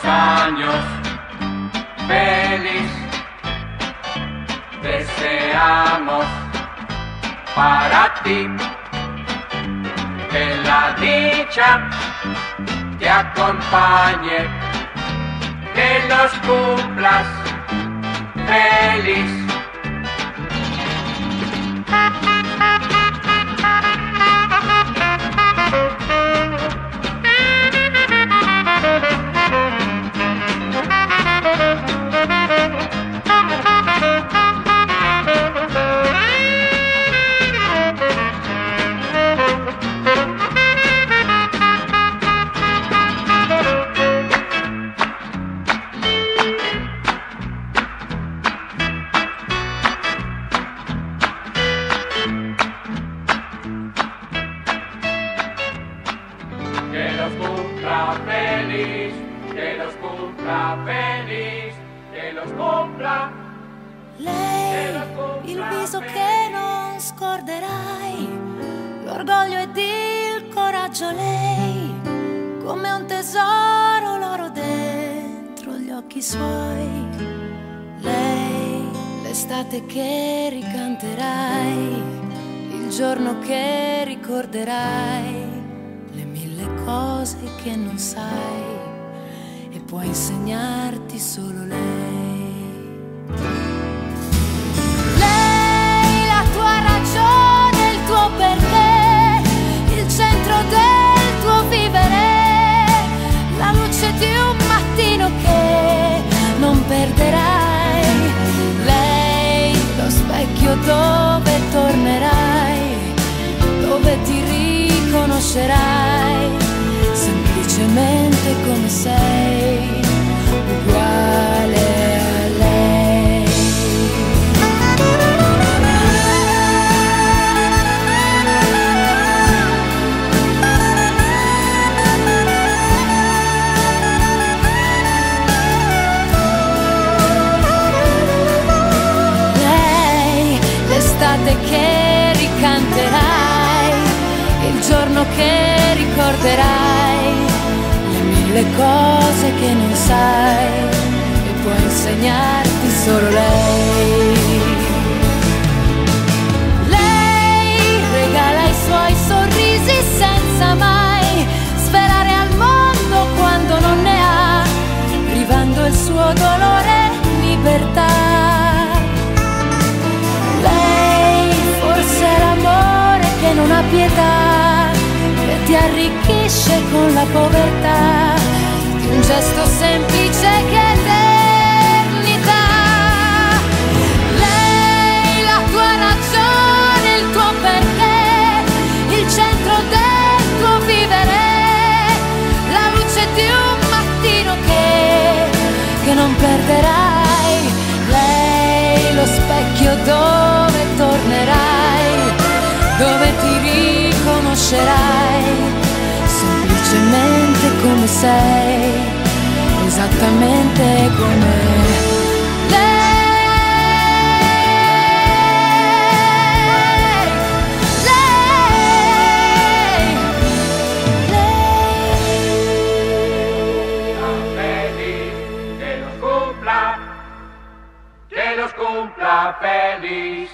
años feliz deseamos para ti, que la dicha te acompañe, que los cumplas feliz. Que los cumpla feliz, que los cumpla feliz, che los cumpla. Lei, il viso che non scorderai, l'orgoglio ed il coraggio, lei, come un tesoro l'oro dentro gli occhi suoi. Lei, l'estate che ricanterai, il giorno che ricorderai, cose che non sai e può insegnarti solo lei. Lei, la tua ragione, il tuo perché, il centro del tuo vivere, la luce di un mattino che non perderai. Lei, lo specchio dove tornerai, dove ti riconoscerai semplicemente come sei, uguale a lei. Lei, l'estate che ricanterai, il giorno che ricorderai, le cose che non sai e può insegnarti solo lei. Lei regala i suoi sorrisi senza mai svelare al mondo quando non ne ha, privando il suo dolore libertà. Lei forse è l'amore che non ha pietà, che ti arricchisce con la povertà di un gesto semplice che eternità. Lei, la tua ragione, il tuo perché, il centro del tuo vivere, la luce di un mattino che non perderai. Lei, lo specchio dove tornerai, dove ti riconoscerai semplicemente come sei, esattamente come lei. Feliz, que los cumpla feliz.